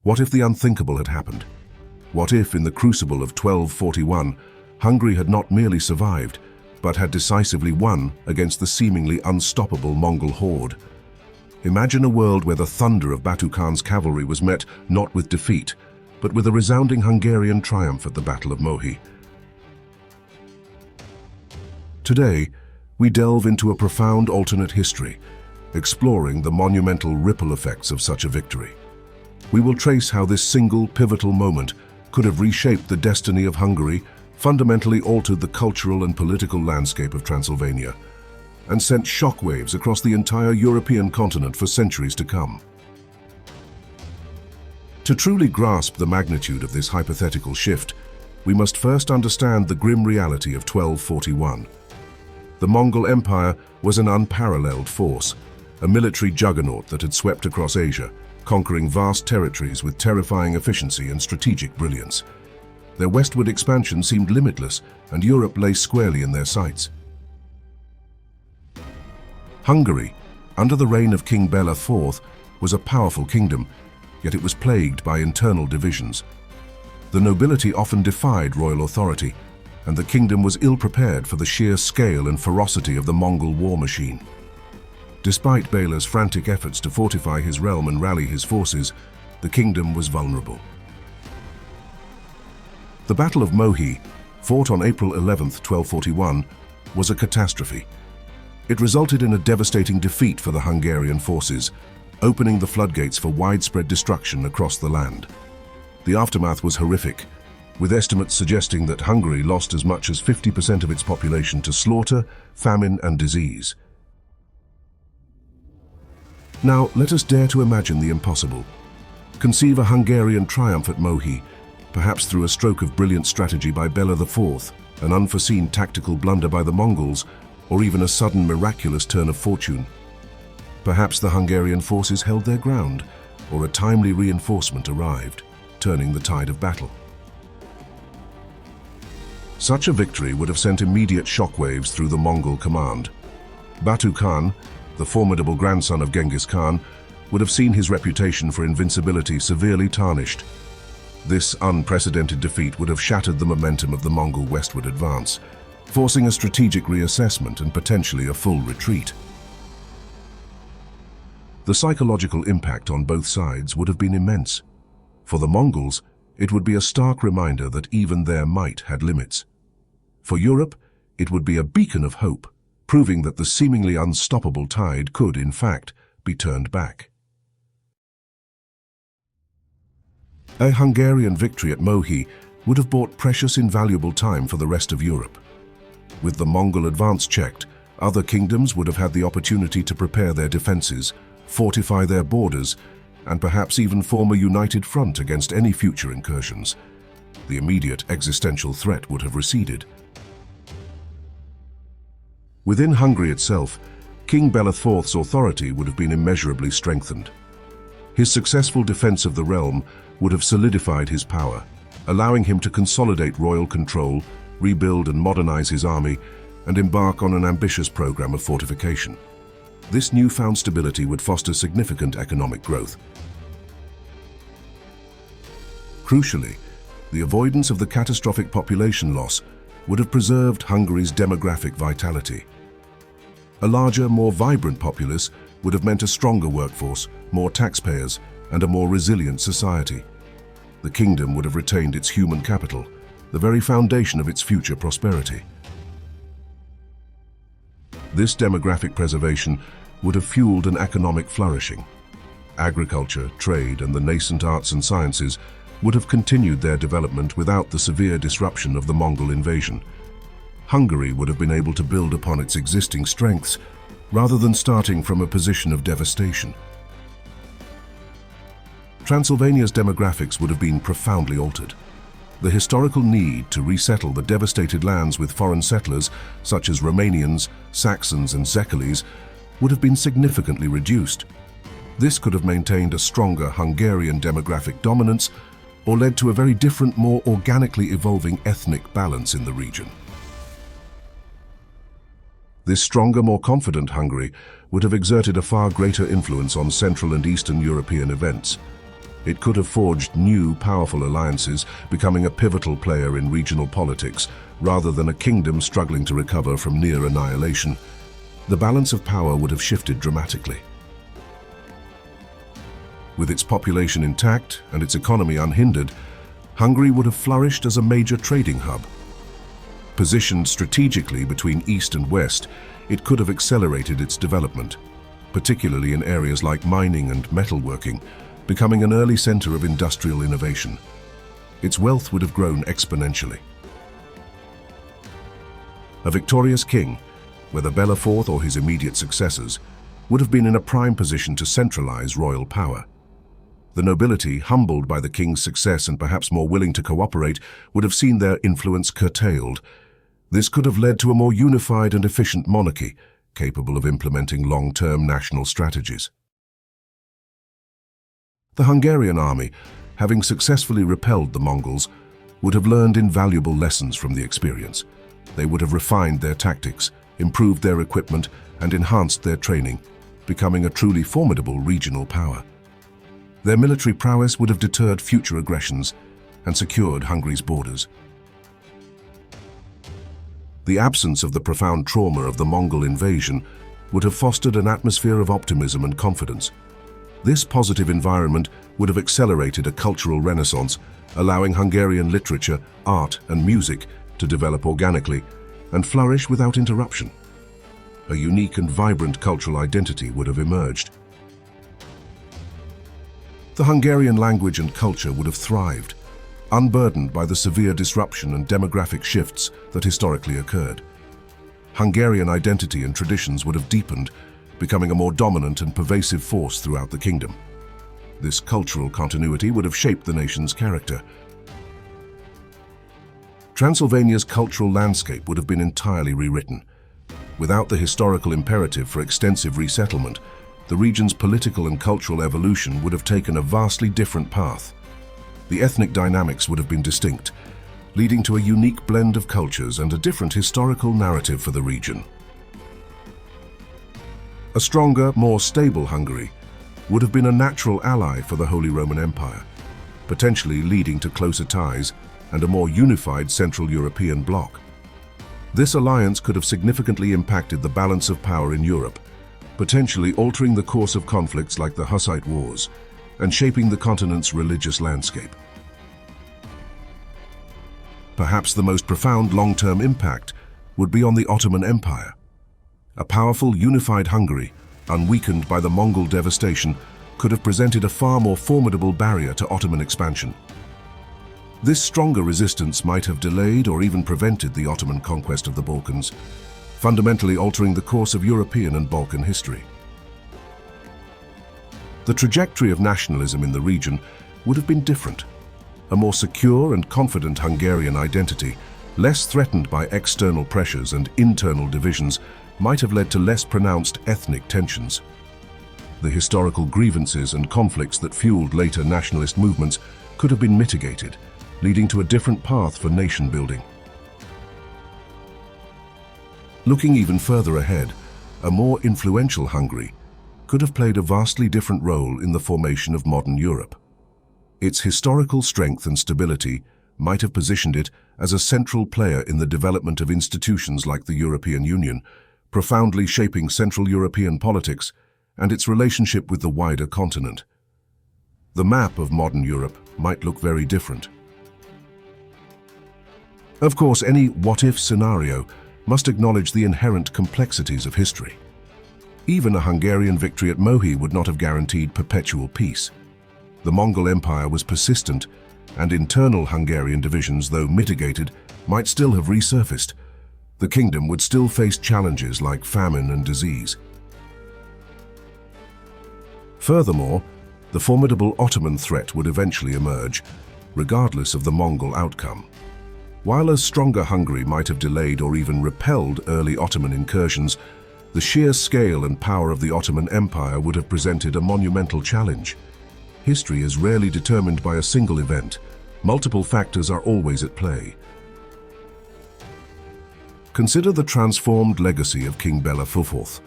What if the unthinkable had happened? What if, in the crucible of 1241, Hungary had not merely survived, but had decisively won against the seemingly unstoppable Mongol horde? Imagine a world where the thunder of Batu Khan's cavalry was met not with defeat, but with a resounding Hungarian triumph at the Battle of Mohi. Today, we delve into a profound alternate history, exploring the monumental ripple effects of such a victory. We will trace how this single pivotal moment could have reshaped the destiny of Hungary, fundamentally altered the cultural and political landscape of Transylvania, and sent shockwaves across the entire European continent for centuries to come. To truly grasp the magnitude of this hypothetical shift, we must first understand the grim reality of 1241. The Mongol Empire was an unparalleled force, a military juggernaut that had swept across Asia, conquering vast territories with terrifying efficiency and strategic brilliance. Their westward expansion seemed limitless, and Europe lay squarely in their sights. Hungary, under the reign of King Bela IV, was a powerful kingdom, yet it was plagued by internal divisions. The nobility often defied royal authority, and the kingdom was ill-prepared for the sheer scale and ferocity of the Mongol war machine. Despite Bela's frantic efforts to fortify his realm and rally his forces, the kingdom was vulnerable. The Battle of Mohi, fought on April 11, 1241, was a catastrophe. It resulted in a devastating defeat for the Hungarian forces, opening the floodgates for widespread destruction across the land. The aftermath was horrific, with estimates suggesting that Hungary lost as much as 50% of its population to slaughter, famine, and disease. Now, let us dare to imagine the impossible. Conceive a Hungarian triumph at Mohi, perhaps through a stroke of brilliant strategy by Bela IV, an unforeseen tactical blunder by the Mongols, or even a sudden miraculous turn of fortune. Perhaps the Hungarian forces held their ground, or a timely reinforcement arrived, turning the tide of battle. Such a victory would have sent immediate shockwaves through the Mongol command. Batu Khan, the formidable grandson of Genghis Khan, would have seen his reputation for invincibility severely tarnished. This unprecedented defeat would have shattered the momentum of the Mongol westward advance, forcing a strategic reassessment and potentially a full retreat. The psychological impact on both sides would have been immense. For the Mongols, it would be a stark reminder that even their might had limits. For Europe, it would be a beacon of hope, proving that the seemingly unstoppable tide could, in fact, be turned back. A Hungarian victory at Mohi would have bought precious, invaluable time for the rest of Europe. With the Mongol advance checked, other kingdoms would have had the opportunity to prepare their defenses, fortify their borders, and perhaps even form a united front against any future incursions. The immediate existential threat would have receded. Within Hungary itself, King Bela IV's authority would have been immeasurably strengthened. His successful defense of the realm would have solidified his power, allowing him to consolidate royal control, rebuild and modernize his army, and embark on an ambitious program of fortification. This newfound stability would foster significant economic growth. Crucially, the avoidance of the catastrophic population loss would have preserved Hungary's demographic vitality. A larger, more vibrant populace would have meant a stronger workforce, more taxpayers, and a more resilient society. The kingdom would have retained its human capital, the very foundation of its future prosperity. This demographic preservation would have fueled an economic flourishing. Agriculture, trade, and the nascent arts and sciences would have continued their development without the severe disruption of the Mongol invasion. Hungary would have been able to build upon its existing strengths rather than starting from a position of devastation. Transylvania's demographics would have been profoundly altered. The historical need to resettle the devastated lands with foreign settlers, such as Romanians, Saxons, and Zekalis, would have been significantly reduced. This could have maintained a stronger Hungarian demographic dominance or led to a very different, more organically evolving ethnic balance in the region. This stronger, more confident Hungary would have exerted a far greater influence on Central and Eastern European events. It could have forged new, powerful alliances, becoming a pivotal player in regional politics, rather than a kingdom struggling to recover from near annihilation. The balance of power would have shifted dramatically. With its population intact and its economy unhindered, Hungary would have flourished as a major trading hub. Positioned strategically between East and West, it could have accelerated its development, particularly in areas like mining and metalworking, becoming an early center of industrial innovation. Its wealth would have grown exponentially. A victorious king, whether Bela IV or his immediate successors, would have been in a prime position to centralize royal power. The nobility, humbled by the king's success and perhaps more willing to cooperate, would have seen their influence curtailed. This could have led to a more unified and efficient monarchy, capable of implementing long-term national strategies. The Hungarian army, having successfully repelled the Mongols, would have learned invaluable lessons from the experience. They would have refined their tactics, improved their equipment, and enhanced their training, becoming a truly formidable regional power. Their military prowess would have deterred future aggressions and secured Hungary's borders. The absence of the profound trauma of the Mongol invasion would have fostered an atmosphere of optimism and confidence. This positive environment would have accelerated a cultural renaissance, allowing Hungarian literature, art, and music to develop organically and flourish without interruption. A unique and vibrant cultural identity would have emerged. The Hungarian language and culture would have thrived, unburdened by the severe disruption and demographic shifts that historically occurred. Hungarian identity and traditions would have deepened, becoming a more dominant and pervasive force throughout the kingdom. This cultural continuity would have shaped the nation's character. Transylvania's cultural landscape would have been entirely rewritten. Without the historical imperative for extensive resettlement, the region's political and cultural evolution would have taken a vastly different path. The ethnic dynamics would have been distinct, leading to a unique blend of cultures and a different historical narrative for the region. A stronger, more stable Hungary would have been a natural ally for the Holy Roman Empire, potentially leading to closer ties and a more unified Central European bloc. This alliance could have significantly impacted the balance of power in Europe, potentially altering the course of conflicts like the Hussite Wars and shaping the continent's religious landscape. Perhaps the most profound long-term impact would be on the Ottoman Empire. A powerful, unified Hungary, unweakened by the Mongol devastation, could have presented a far more formidable barrier to Ottoman expansion. This stronger resistance might have delayed or even prevented the Ottoman conquest of the Balkans, fundamentally altering the course of European and Balkan history. The trajectory of nationalism in the region would have been different. A more secure and confident Hungarian identity, less threatened by external pressures and internal divisions, might have led to less pronounced ethnic tensions. The historical grievances and conflicts that fueled later nationalist movements could have been mitigated, leading to a different path for nation building. Looking even further ahead, a more influential Hungary could have played a vastly different role in the formation of modern Europe. Its historical strength and stability might have positioned it as a central player in the development of institutions like the European Union, profoundly shaping Central European politics and its relationship with the wider continent. The map of modern Europe might look very different. Of course, any what-if scenario must acknowledge the inherent complexities of history. Even a Hungarian victory at Mohi would not have guaranteed perpetual peace. The Mongol Empire was persistent, and internal Hungarian divisions, though mitigated, might still have resurfaced. The kingdom would still face challenges like famine and disease. Furthermore, the formidable Ottoman threat would eventually emerge, regardless of the Mongol outcome. While a stronger Hungary might have delayed or even repelled early Ottoman incursions, the sheer scale and power of the Ottoman Empire would have presented a monumental challenge. History is rarely determined by a single event. Multiple factors are always at play. Consider the transformed legacy of King Bela IV.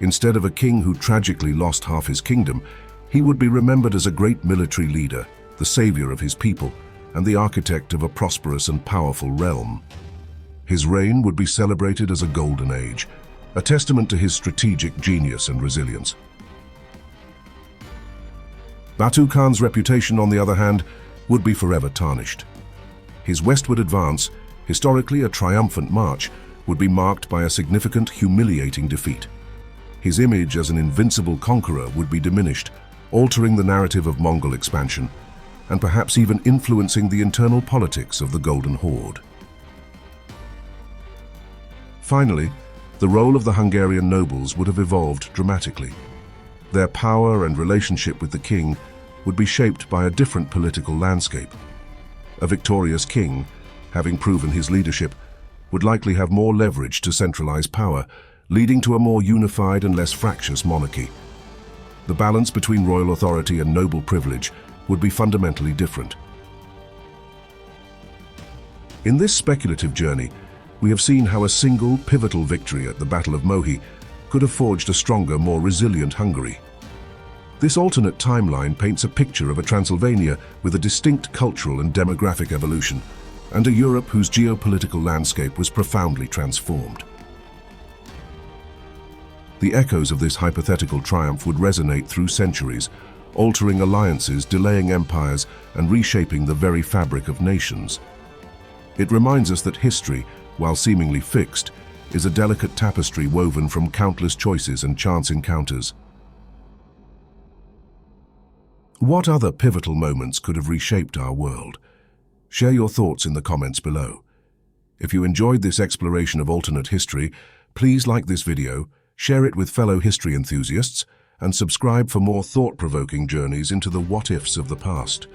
Instead of a king who tragically lost half his kingdom, He would be remembered as a great military leader, the savior of his people, and the architect of a prosperous and powerful realm. His reign would be celebrated as a golden age, a testament to his strategic genius and resilience. Batu Khan's reputation, on the other hand, would be forever tarnished. His westward advance, historically a triumphant march, would be marked by a significant, humiliating defeat. His image as an invincible conqueror would be diminished, altering the narrative of Mongol expansion, and perhaps even influencing the internal politics of the Golden Horde. Finally, the role of the Hungarian nobles would have evolved dramatically. Their power and relationship with the king would be shaped by a different political landscape. A victorious king, having proven his leadership, would likely have more leverage to centralize power, leading to a more unified and less fractious monarchy. The balance between royal authority and noble privilege would be fundamentally different. In this speculative journey, we have seen how a single pivotal victory at the Battle of Mohi could have forged a stronger, more resilient Hungary. This alternate timeline paints a picture of a Transylvania with a distinct cultural and demographic evolution, and a Europe whose geopolitical landscape was profoundly transformed. The echoes of this hypothetical triumph would resonate through centuries, altering alliances, delaying empires, and reshaping the very fabric of nations. It reminds us that history, while seemingly fixed, is a delicate tapestry woven from countless choices and chance encounters. What other pivotal moments could have reshaped our world? Share your thoughts in the comments below. If you enjoyed this exploration of alternate history, please like this video, share it with fellow history enthusiasts, and subscribe for more thought-provoking journeys into the what-ifs of the past.